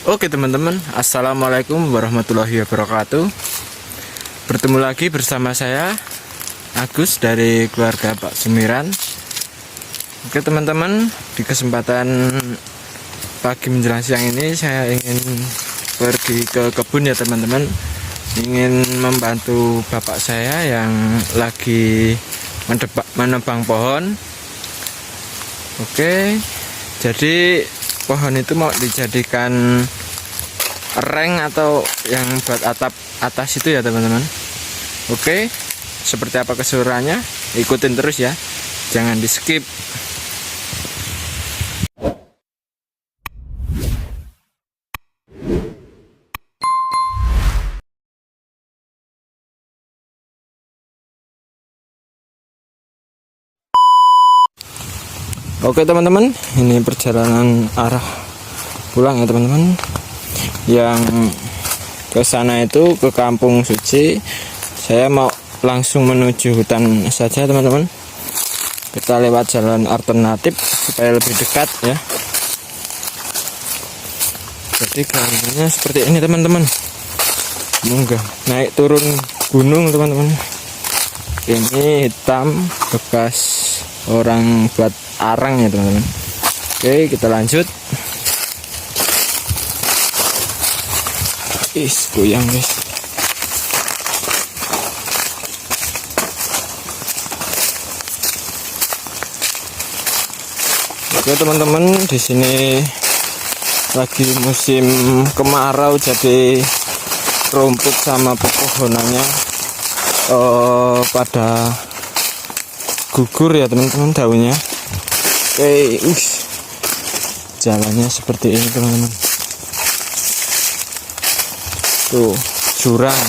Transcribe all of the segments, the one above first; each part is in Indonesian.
Oke teman-teman, assalamualaikum warahmatullahi wabarakatuh. Bertemu lagi bersama saya Agus dari keluarga Pak Sumiran. Oke teman-teman, di kesempatan pagi menjelang siang ini saya ingin pergi ke kebun ya teman-teman. Ingin membantu bapak saya yang lagi menebang pohon. Oke, jadi pohon itu mau dijadikan reng atau yang buat atap atas itu ya teman-teman. Oke, seperti apa keseluruhannya, ikutin terus ya, jangan di skip. Oke teman-teman, ini perjalanan arah pulang ya teman-teman. Yang ke sana itu ke Kampung Suci. Saya mau langsung menuju hutan saja teman-teman. Kita lewat jalan alternatif supaya lebih dekat ya. Jadi jalannya seperti ini teman-teman. Munggah, naik turun gunung teman-teman. Ini hitam bekas orang buat arang ya teman-teman. Oke, kita lanjut. Goyang guys. Oke teman-teman, di sini lagi musim kemarau, jadi rumput sama pepohonannya pada gugur ya teman-teman daunnya. Oke, jalannya seperti ini teman-teman. Tuh, jurang.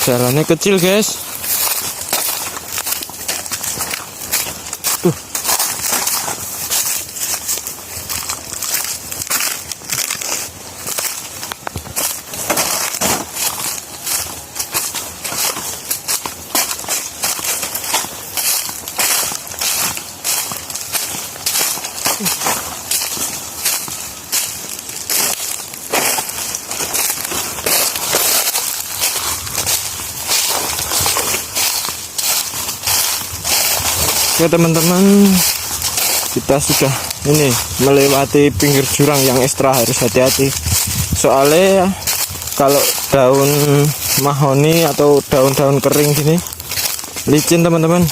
Jalannya kecil guys. Ya teman-teman, kita sudah ini melewati pinggir jurang yang ekstra, harus hati-hati. Soalnya kalau daun mahoni atau daun-daun kering gini licin teman-teman.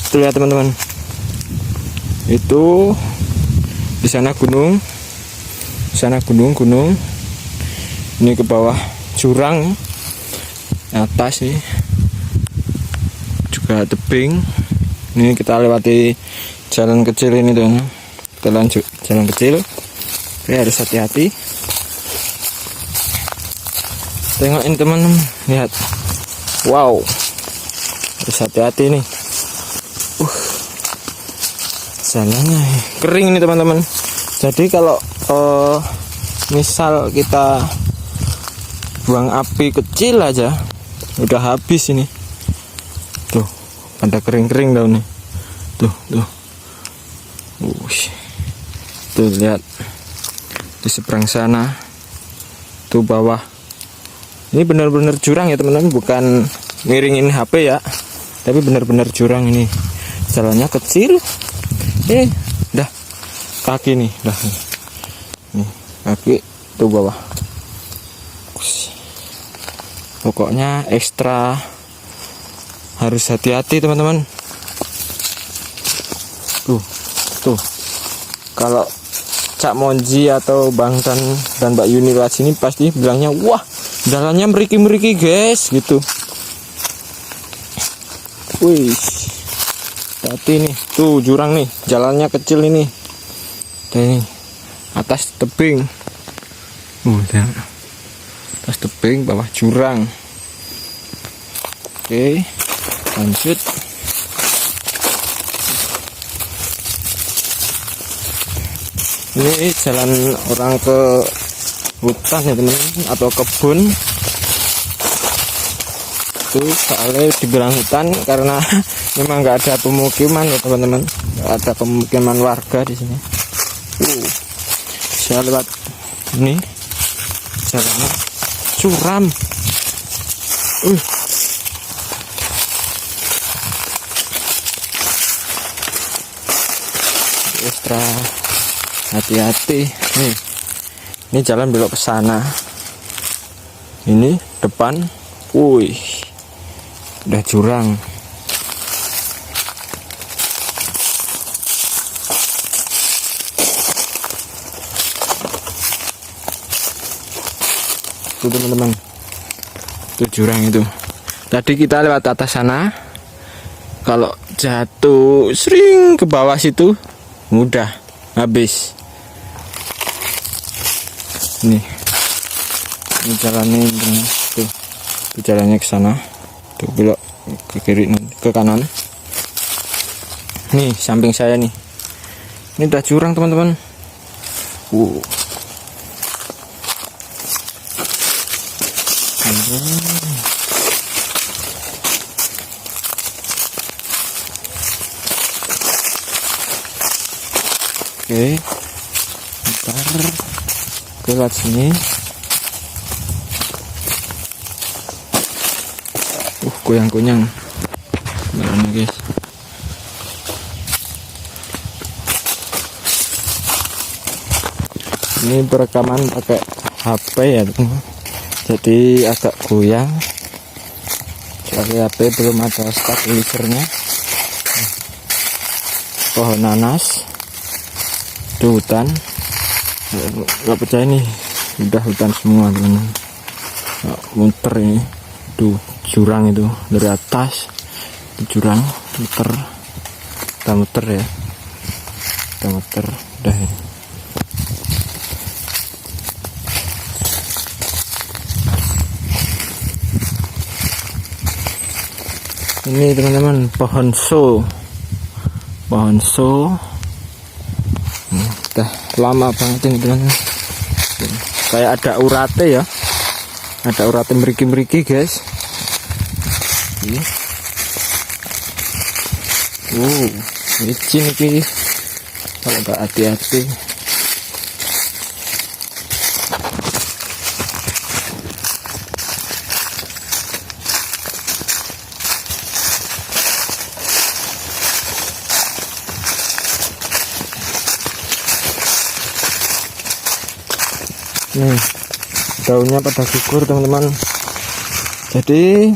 Itu lihat teman-teman. Itu di sana gunung. Di sana gunung. Ini ke bawah jurang. Atas nih juga tebing. Ini kita lewati jalan kecil ini teman. Kita lanjut jalan kecil. Oke, harus hati-hati. Tengok ini teman-teman, lihat. Wow, harus hati-hati nih. Jalannya kering ini teman-teman. Jadi kalau misal kita buang api kecil aja, udah habis ini. Tuh, pada kering-kering daunnya. Tuh. Tuh lihat. Di seberang sana. Tuh bawah. Ini benar-benar jurang ya teman-teman, bukan miringin HP ya. Tapi benar-benar jurang ini. Jalannya kecil. Dah. Kaki nih, dah. Nih, kaki tuh bawah. Pokoknya ekstra harus hati-hati teman-teman. Tuh. Kalau Cak Monji atau Bang dan Mbak Yuni lewat sini pasti bilangnya, wah, jalannya meriki-meriki guys, gitu. Wih, hati nih, tuh jurang nih, jalannya kecil ini. Dan ini atas tebing. Atas tebing, bawah jurang. Oke, lanjut. Ini jalan orang ke hutan ya teman-teman, atau kebun. Itu soalnya dibilang hutan karena memang nggak ada pemukiman ya teman-teman, nggak ada pemukiman warga di sini. saya lewat ini jalannya curam. Ekstra hati-hati nih. Ini jalan belok ke sana. Ini depan, wih, udah jurang. Tuh teman-teman, itu jurang itu. Tadi kita lewat atas sana. Kalau jatuh sering ke bawah situ, mudah habis. Ini jalannya tuh, jalannya ke sana. Tuh belok ke kiri, ke kanan. Nih samping saya nih. Ini udah jurang teman-teman. Oke, ntar ke lewat sini. Goyang-goyang. Mana guys? Ini perekaman pakai HP ya, jadi agak goyang. Soalnya HP belum ada stabilizernya. Pohon nanas. Itu hutan, nggak percaya nih, udah hutan semua teman-teman. Muter ini, tuh jurang itu dari atas, itu jurang, muter, kita muter ya, kita muter, udah ya. Ini teman-teman pohon so. Udah lama banget ini teman-teman. Kayak ada urate ya, ada urate meriki-meriki guys. Licin ini kalau nggak hati-hati. Nih daunnya pada gugur teman-teman. Jadi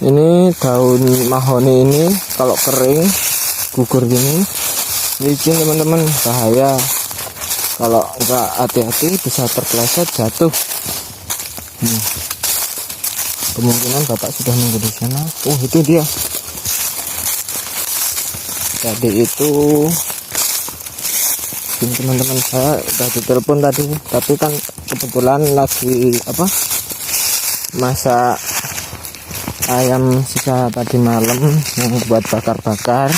ini daun mahoni ini kalau kering gugur gini licin teman-teman, bahaya. Kalau nggak hati-hati bisa terpeleset jatuh. Kemungkinan bapak sudah nunggu di sana. Itu dia. Tadi itu teman-teman saya udah ditelepon tadi, tapi kan kebetulan lagi masak ayam sisa tadi malam yang buat bakar-bakar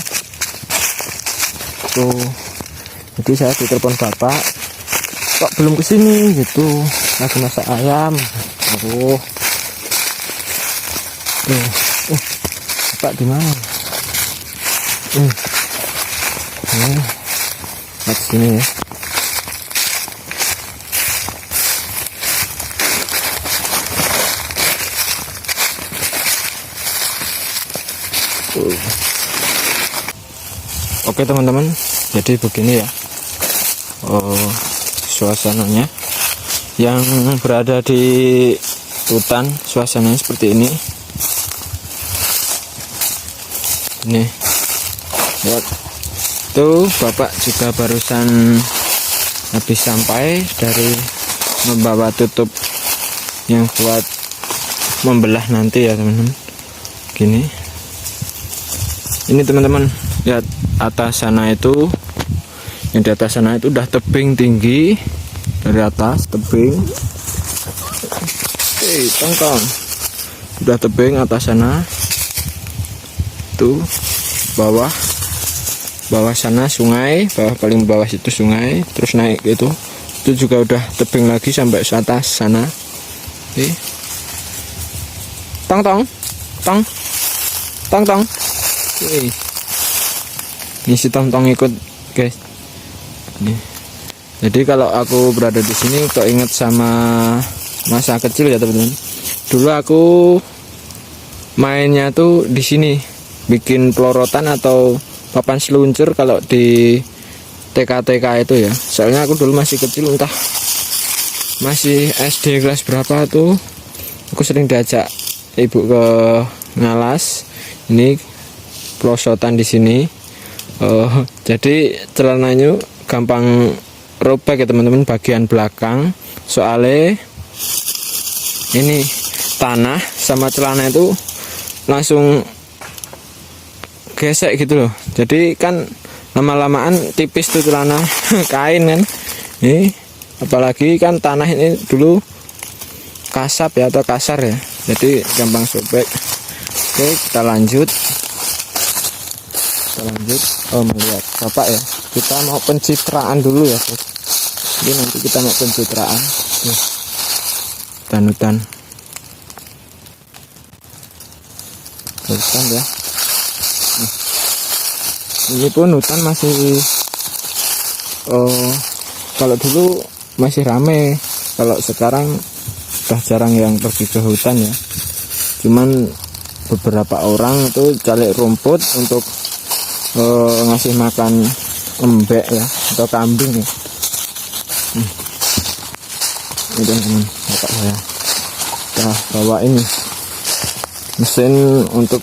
tuh. Jadi saya ditelepon bapak, kok belum kesini gitu, lagi masak ayam. Bapak di mana? Lihat sini ya. Oke teman-teman, jadi begini ya suasananya yang berada di hutan. Suasananya seperti ini. Nih lihat tuh, bapak juga barusan habis sampai dari membawa tutup yang buat membelah nanti ya teman-teman. Gini ini teman-teman, lihat atas sana itu, yang di atas sana itu udah tebing tinggi dari atas, tebing. Tongkong udah tebing atas sana tuh, bawah sana sungai, paling bawah situ sungai, terus naik gitu, itu juga udah tebing lagi sampai ke atas sana. Tong. Ini si tong ikut guys. Nih Jadi kalau aku berada di sini kok inget sama masa kecil ya teman-teman. Dulu aku mainnya tuh di sini, bikin pelorotan atau papan seluncur kalau di TK-TK itu ya. Soalnya aku dulu masih kecil, entah masih SD kelas berapa tuh, aku sering diajak ibu ke ngalas. Ini pelosotan di sini. Jadi celananya gampang robek ya teman-teman, bagian belakang. Soalnya ini tanah sama celana itu langsung gesek gitu loh. Jadi kan lama-lamaan tipis tuh celana kain kan. Ini apalagi kan tanah ini dulu kasap ya atau kasar ya, jadi gampang sobek. Oke, kita lanjut. Melihat bapak ya, kita mau pencitraan dulu ya guys. Jadi nanti kita mau pencitraan. Hutan ya. Ini pun hutan masih kalau dulu masih rame, kalau sekarang udah jarang yang pergi ke hutan ya. Cuman beberapa orang itu cari rumput untuk ngasih makan embek ya atau kambing ya. Ini teman bapak saya kita bawa ini mesin untuk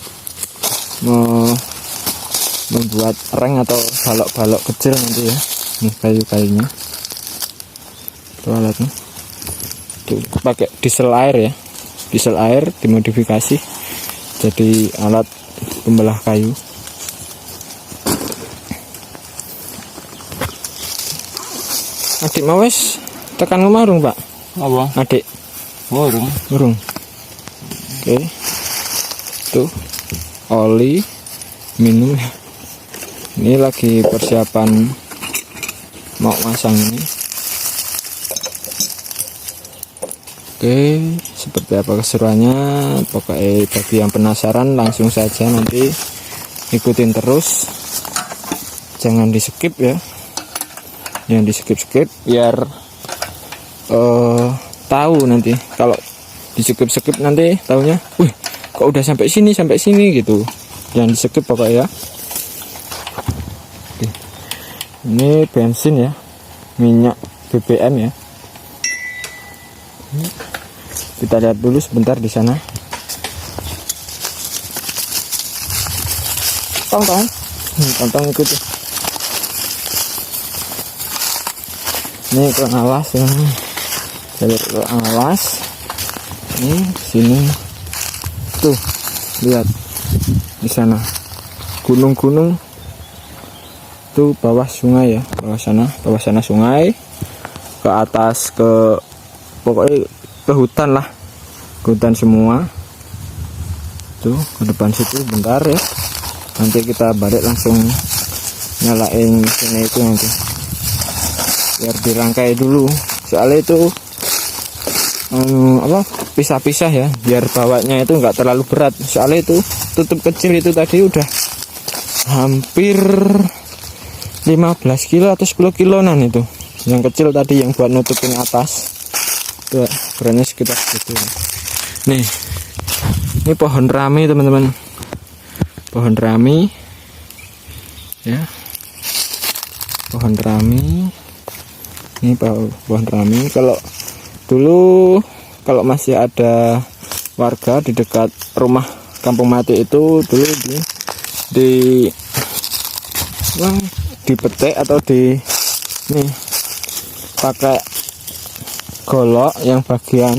membuat reng atau balok-balok kecil nanti ya. Ini kayu-kayunya, tuh alatnya pakai diesel air ya, diesel air dimodifikasi jadi alat pembelah kayu. Adik mau wes tekan rumah urung pak? Apa? Adik urung. Oke, tuh oli minum. Ini lagi persiapan mau masang ini. Oke, seperti apa keseruannya? Pokoknya bagi yang penasaran langsung saja nanti ikutin terus, jangan di skip ya, jangan di skip biar tahu nanti. Kalau di skip nanti tahunya, wih kok udah sampai sini gitu. Jangan di skip pokoknya ya. Oke. Ini bensin ya, minyak BBM ya. Kita lihat dulu sebentar di sana. Tong ikuti. Ini ke alas ya. Jalur ke alas. Ini sini. Tuh, lihat di sana. Gunung-gunung. Tuh bawah sungai ya, bawah sana sungai. Ke atas pokoknya ke hutan lah, ke hutan semua. Tuh ke depan situ bentar ya, nanti kita balik langsung nyalain mesinnya itu nanti biar dirangkai dulu, soalnya itu pisah-pisah ya, biar bawanya itu enggak terlalu berat. Soalnya itu tutup kecil itu tadi udah hampir 15 kilo atau 10 kiloan itu yang kecil tadi, yang buat nutupin atas. Tuh, beratnya sekitar segitu. Nih, ini pohon rami teman-teman, pohon rami ya, pohon rami. Ini pohon rami. Kalau dulu kalau masih ada warga di dekat rumah Kampung Mati itu dulu dipetik atau pakai golok yang bagian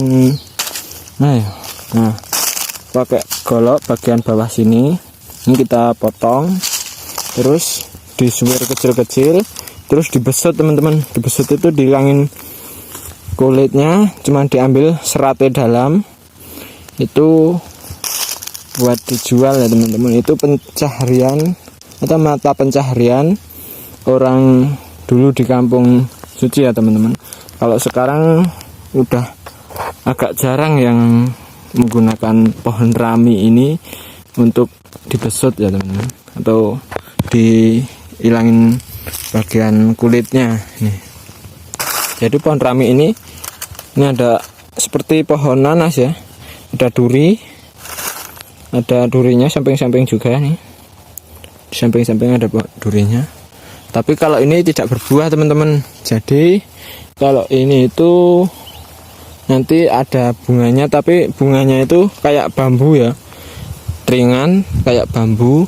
pakai golok bagian bawah sini. Ini kita potong, terus disuir kecil-kecil, terus dibesut teman-teman. Dibesut itu dihilangin kulitnya, cuman diambil seratnya dalam. Itu buat dijual ya teman-teman. Itu pencaharian atau mata pencaharian orang dulu di Kampung Suci ya teman-teman. Kalau sekarang udah agak jarang yang menggunakan pohon rami ini untuk dibesut ya teman-teman, atau dihilangin bagian kulitnya nih. Jadi pohon rami ini ada seperti pohon nanas ya, ada durinya samping-samping juga nih, di samping-samping ada durinya. Tapi kalau ini tidak berbuah teman-teman. Jadi kalau ini itu nanti ada bunganya, tapi bunganya itu kayak bambu ya, ringan kayak bambu.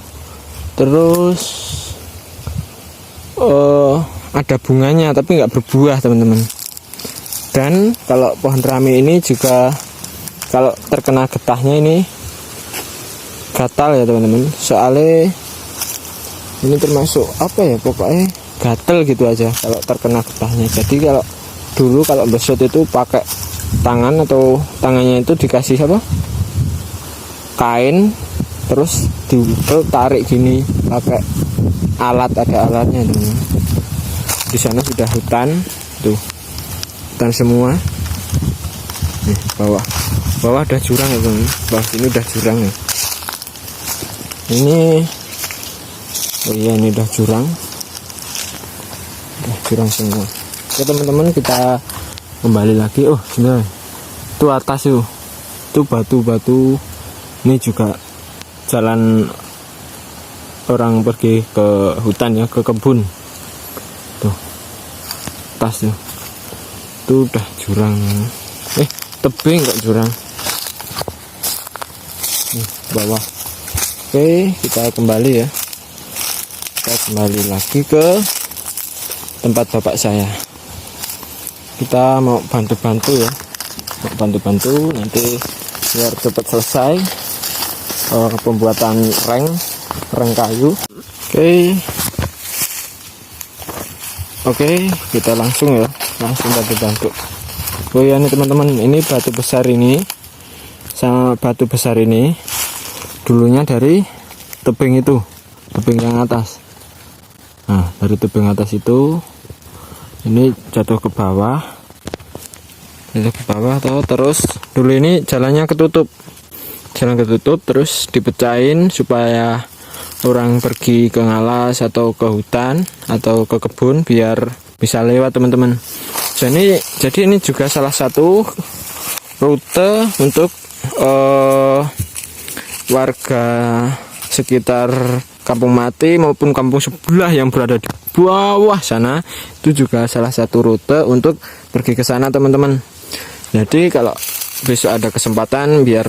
Terus ada bunganya tapi nggak berbuah teman-teman. Dan kalau pohon rami ini juga kalau terkena getahnya ini gatal ya teman-teman. Soalnya ini termasuk apa ya, pokoknya gatel gitu aja kalau terkena getahnya. Jadi kalau dulu kalau besot itu pakai tangan, atau tangannya itu dikasih apa, kain, terus ditarik gini pakai alat, ada alatnya teman-teman. Di sana sudah hutan tuh, hutan semua. Nih bawah ada jurang ya teman-teman. Bawah sini udah jurang ya. Ini oh iya, ini udah jurang semua. Oke teman-teman, kita kembali lagi. Oh sebenarnya itu atas itu batu-batu. Ini juga jalan orang pergi ke hutan ya, ke kebun tuh atas tuh. Itu udah jurang, tebing kok jurang nih bawah. Oke, kita kembali ya. Kita kembali lagi ke tempat bapak saya. Kita mau bantu-bantu ya, nanti biar cepat selesai pembuatan reng kayu. Oke, kita langsung bantu. Oh ya, ini teman-teman, ini batu besar ini sama batu besar ini dulunya dari tebing itu, tebing yang atas. Nah, dari tebing atas itu ini jatuh ke bawah terus dulu ini jalan ketutup, terus dipecahin supaya orang pergi ke ngalas atau ke hutan atau ke kebun biar bisa lewat teman-teman. Jadi ini juga salah satu rute untuk warga sekitar Kampung Mati maupun kampung sebelah yang berada di bawah sana. Itu juga salah satu rute untuk pergi ke sana teman-teman. Jadi kalau besok ada kesempatan, biar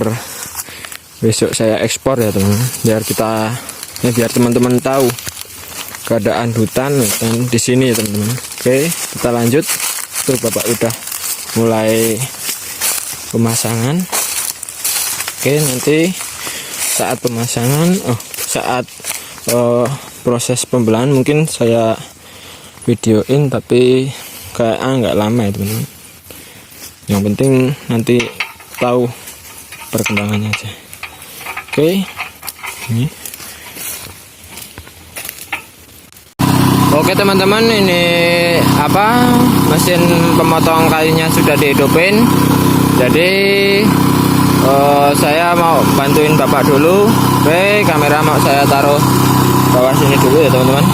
besok saya ekspor ya teman, biar teman-teman tahu keadaan hutan di sini ya teman-teman. Oke, kita lanjut. Tuh bapak udah mulai pemasangan. Oke, nanti saat pemasangan, saat proses pembelahan mungkin saya videoin, tapi kayak nggak lama ya teman-teman. Yang penting nanti tahu perkembangannya aja. Oke, ini. Oke teman-teman, ini mesin pemotong kayunya sudah dihidupin. Jadi saya mau bantuin bapak dulu. Oke, kamera mau saya taruh bawah sini dulu ya teman-teman.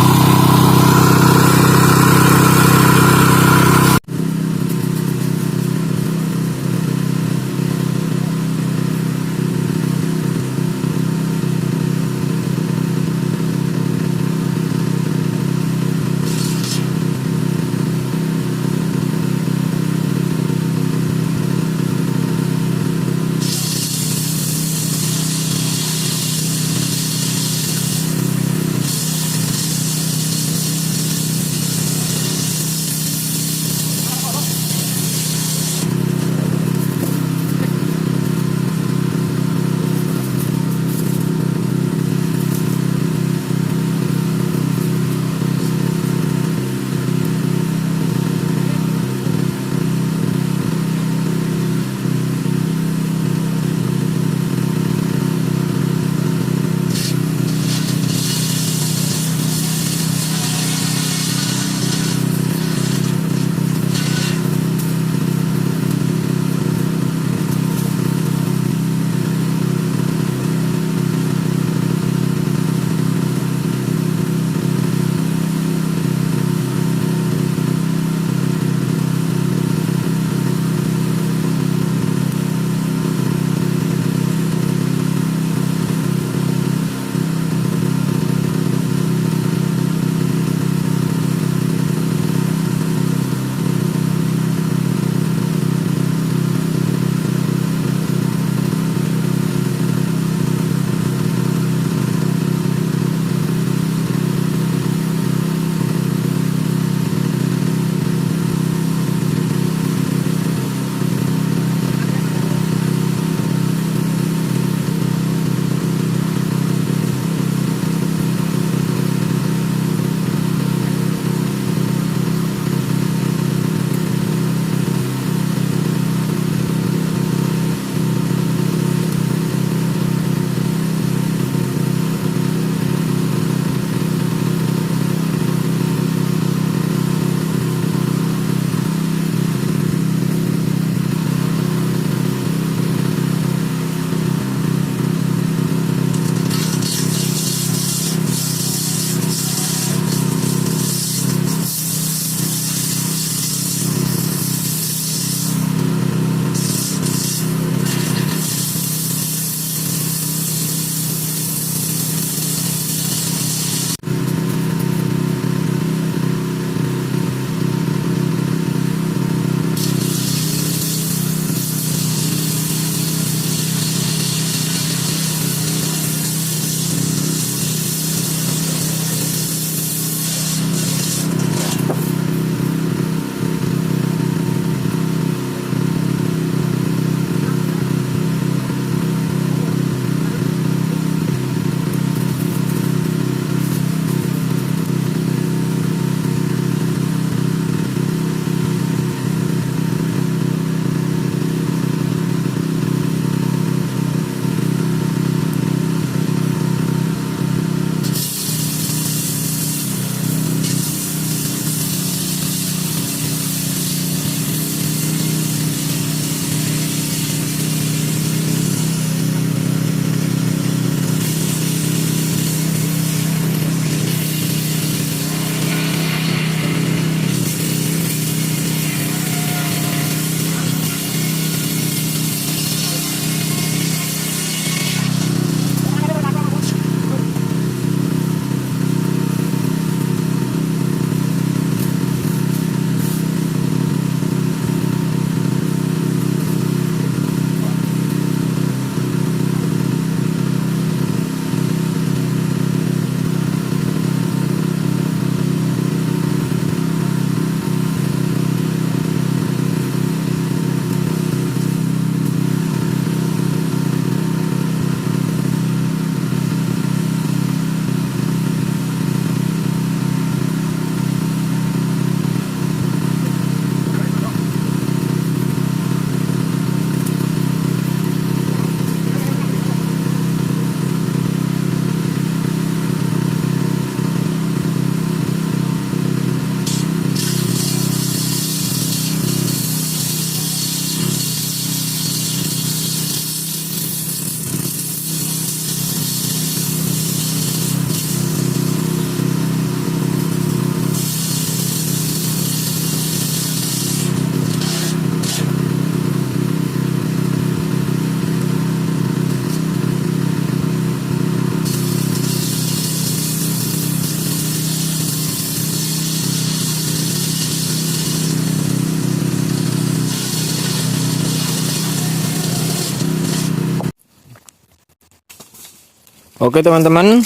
Oke teman-teman,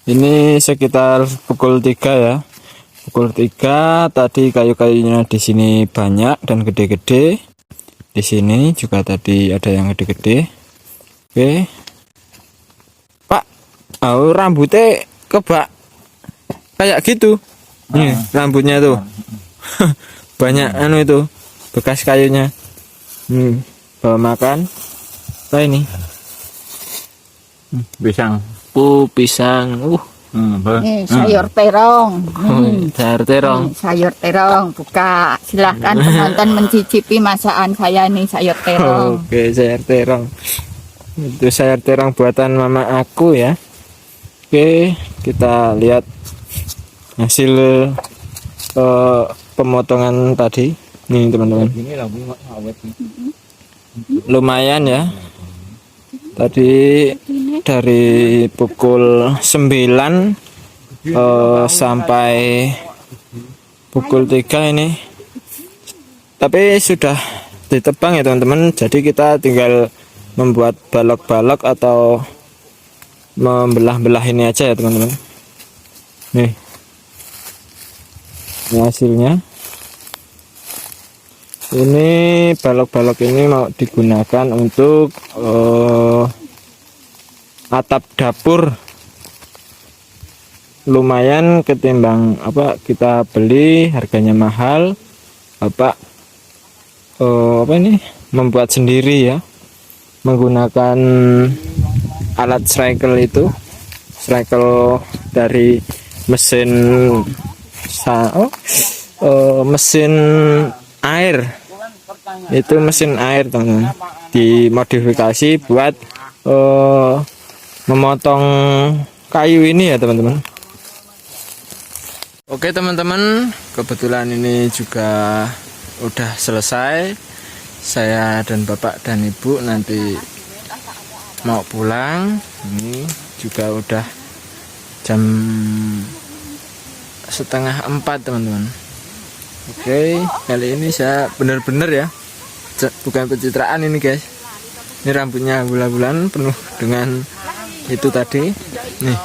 ini sekitar pukul 3 ya. Pukul 3 tadi kayu-kayunya di sini banyak dan gede-gede. Di sini juga tadi ada yang gede-gede. Oke. Pak, oh, rambutnya kebak kayak gitu. Nih, rambutnya tuh. Banyak anu itu bekas kayunya. Bawa makan. Apa ini? Pisang. Pisang. Sayur terong. Sayur terong. Sayur terong. Buka. Silahkan penonton mencicipi masakan saya nih sayur terong. Oke, sayur terong. Itu sayur terong buatan mama aku ya. Oke, kita lihat hasil pemotongan tadi. Nih teman-teman. Lumayan ya. Tadi dari pukul 9 sampai pukul 3 ini. Tapi sudah ditebang ya teman-teman. Jadi kita tinggal membuat balok-balok atau membelah-belah ini aja ya teman-teman. Nih. Ini hasilnya. Ini balok-balok ini mau digunakan untuk atap dapur. Lumayan ketimbang apa kita beli harganya mahal. Apa ini membuat sendiri ya, menggunakan alat striker itu, striker dari mesin mesin air. Itu mesin air teman-teman, dimodifikasi buat memotong kayu ini ya teman-teman. Oke teman-teman, kebetulan ini juga udah selesai. Saya dan bapak dan ibu nanti mau pulang. Ini juga udah jam 3:30 teman-teman. Oke, kali ini saya benar-benar ya, bukan pencitraan ini guys. Ini rambutnya bulan-bulan penuh dengan itu tadi. Nih,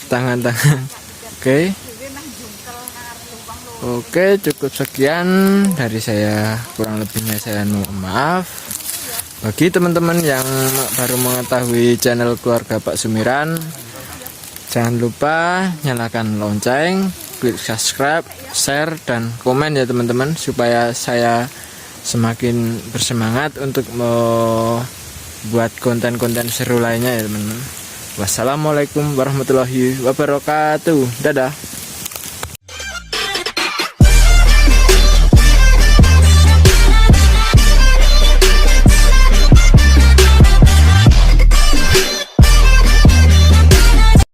tangan-tangan. Oke, cukup sekian dari saya. Kurang lebihnya saya mohon maaf. Bagi teman-teman yang baru mengetahui channel keluarga Pak Sumiran, jangan lupa nyalakan lonceng, klik subscribe, share, dan komen ya teman-teman, supaya saya semakin bersemangat untuk membuat konten-konten seru lainnya ya teman-teman. Wassalamualaikum warahmatullahi wabarakatuh. Dadah.